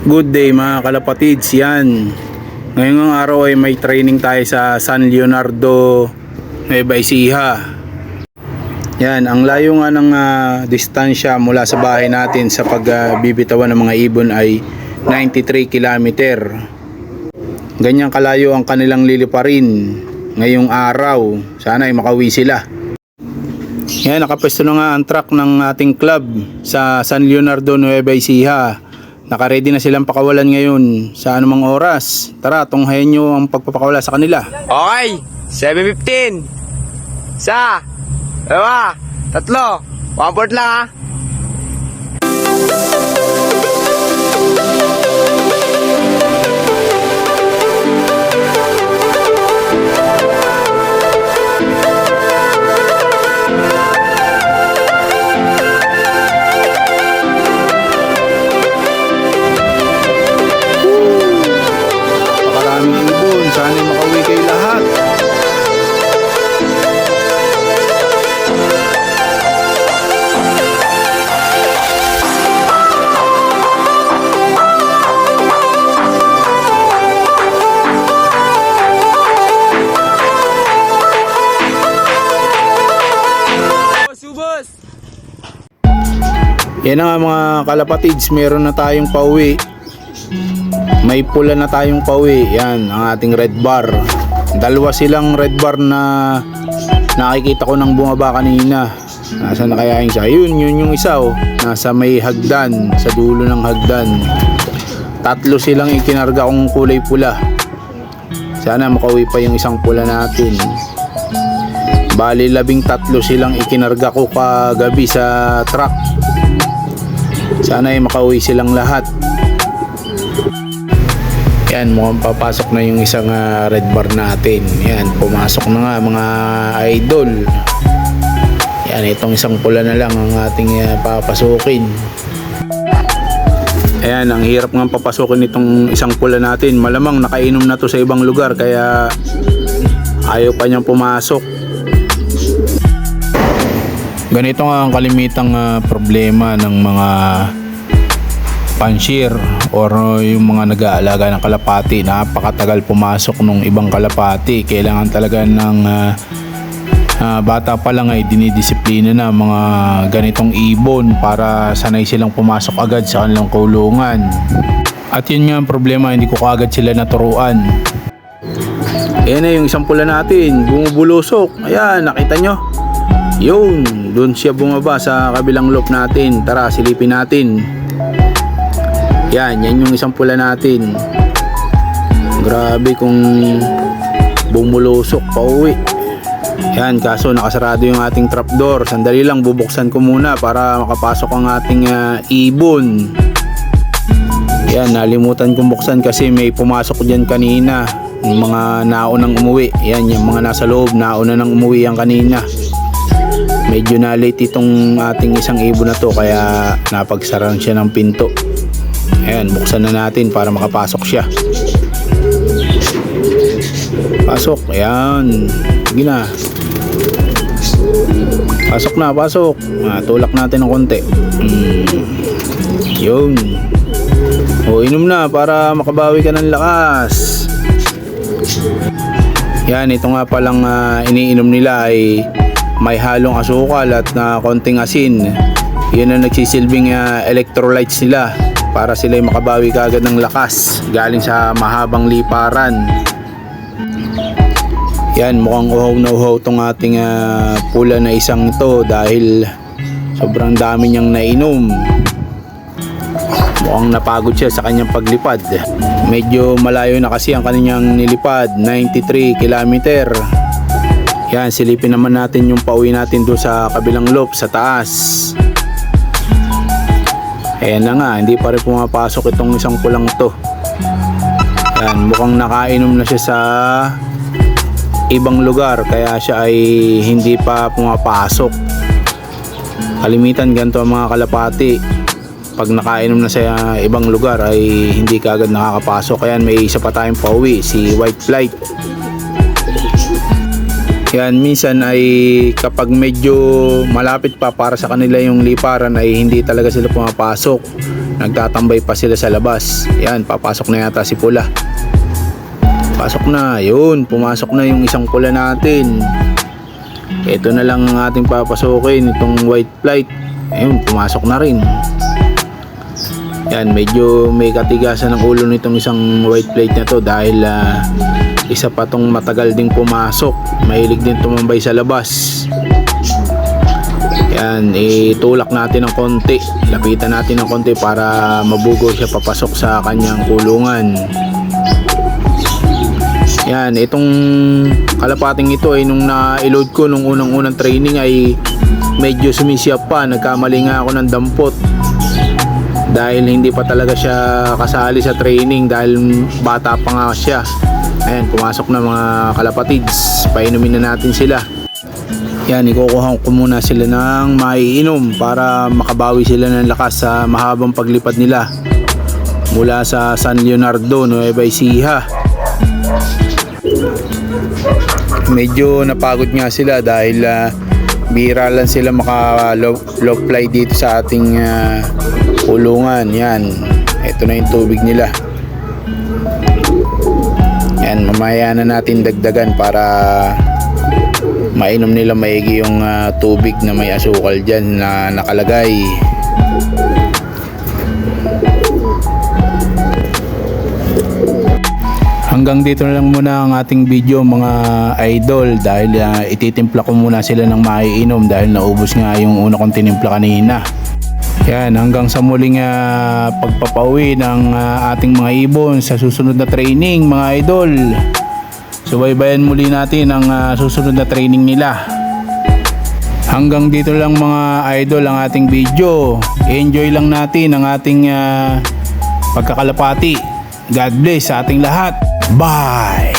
Good day mga kalapatids, yan. Ngayong araw ay may training tayo sa San Leonardo, Nueva Ecija. Yan, ang layo nga ng distansya mula sa bahay natin sa pagbibitawan ng mga ibon ay 93 kilometer. Ganyang kalayo ang kanilang liliparin ngayong araw. Sana ay makauwi sila. Yan, nakapwesto na nga ang truck ng ating club sa San Leonardo, Nueva Ecija. Naka-ready na silang pakawalan ngayon sa anumang oras. Tara, tunghayan nyo ang pagpapakawala sa kanila. Okay, 7:15. Isa, dalawa, tatlo. 1-4 lang ha. Napakaraming ibon. Sana makauwi kayo lahat. Subos! Yan na nga mga kalapatids, meron na tayong pauwi. May pula na tayong pauwi. Yan ang ating red bar. Dalawa silang red bar na nakikita ko nang bumaba kanina. Nasa na kaya yung isa? Yun yung isa oh. Nasa may hagdan, sa dulo ng hagdan. Tatlo silang ikinarga kong kulay pula. Sana makauwi pa yung isang pula natin. Bali 13 silang ikinarga ko kagabi sa truck. Sana ay makauwi silang lahat. Yan, mukhang papasok na yung isang red bar natin. Yan, pumasok na nga mga idol. Yan, itong isang pula na lang ang ating papasukin. Ayan, ang hirap nga papasukin itong isang pula natin. Malamang nakainom na to sa ibang lugar kaya ayaw pa niyang pumasok. Ganito nga ang kalimitang problema ng mga panshir or yung mga nag-aalaga ng kalapati. Napakatagal pumasok nung ibang kalapati. Kailangan talaga ng bata pa lang ay dinidisiplina na mga ganitong ibon para sanay silang pumasok agad sa kanilang kulungan. At yun nga ang problema, hindi ko kaagad sila naturuan. Ayan na yung isang pula natin, bumubulusok. Ayan, nakita nyo? Yun, doon siya bumaba sa kabilang loop natin. Tara, silipin natin. Yan yung isang pula natin. Grabe kung bumulusok pa uwi. Yan, kaso nakasarado yung ating trapdoor. Sandali lang, bubuksan ko muna para makapasok ang ating ibon. Yan, nalimutan kong buksan kasi may pumasok dyan kanina. Yung mga naunang umuwi. Yan, yung mga nasa loob, nauna nang umuwi yan kanina. Medyo na late itong ating isang ibon na to kaya napagsaran siya ng pinto. Ayan, buksan na natin para makapasok siya. Pasok, ayan. Sige na. Pasok na, pasok. Tulak natin ng konti. Yun. O, inom na para makabawi ka ng lakas. Yan, ito nga palang iniinom nila ay may halong asukal at konting asin. Yun ang nagsisilbing electrolytes nila para sila makabawi kaagad ng lakas galing sa mahabang liparan. Yan, mukhang uhaw na uhaw tong ating pula na isang to dahil sobrang dami niyang nainom. Mukhang napagod siya sa kanyang paglipad. Medyo malayo na kasi ang kanyang nilipad, 93 kilometer. Yan, silipin naman natin yung pauwi natin doon sa kabilang loop sa taas. Ayan na nga, hindi pa rin pumapasok itong isang pulang to. Yan, mukhang nakainom na siya sa ibang lugar kaya siya ay hindi pa pumapasok. Kalimitan ganito ang mga kalapati. Pag nakainom na sa ibang lugar ay hindi kaagad nakakapasok. Kaya may isa pa tayong pauwi, si white flight. Yan, minsan ay kapag medyo malapit pa para sa kanila yung liparan ay hindi talaga sila pumapasok. nagtatambay pa sila sa labas. Yan, papasok na yata si Pula. Pasok na, yun, pumasok na yung isang pula natin. Ito na lang ang ating papasukin, itong white flight. Ayun, pumasok na rin. Yan, medyo may katigasan ng ulo nitong isang white plate na to dahil isa pa tong matagal ding pumasok. Mahilig din tumambay sa labas. Yan, itulak natin ng konti. Lapitan natin ng konti para mabugo siya papasok sa kanyang kulungan. Yan, itong kalapating ito ay nung na-load ko nung unang-unang training ay medyo sumisiyap pa. Nagkamali nga ako ng dampot dahil hindi pa talaga siya kasali sa training dahil bata pa nga siya. Ayan, pumasok na mga kalapatids. Painumin na natin sila. Yan, ikukuha ko muna sila ng maiinom para makabawi sila ng lakas sa mahabang paglipad nila mula sa San Leonardo, Nueva Ecija. Medyo napagod nga sila dahil bihira lang sila maka low fly dito sa ating kulungan. Yan, ito na yung tubig nila. Yan, mamaya na natin dagdagan para mainom nila maigi yung tubig na may asukal dyan na nakalagay. Hanggang dito na lang muna ang ating video mga idol dahil ititimpla ko muna sila ng maiinom dahil naubos nga yung una kong tinimpla kanina. Yan, hanggang sa muling pagpapauwi ng ating mga ibon sa susunod na training mga idol. Subaybayan muli natin ang susunod na training nila. Hanggang dito lang mga idol ang ating video. Enjoy lang natin ang ating pagkakalapati. God bless sa ating lahat. Bye!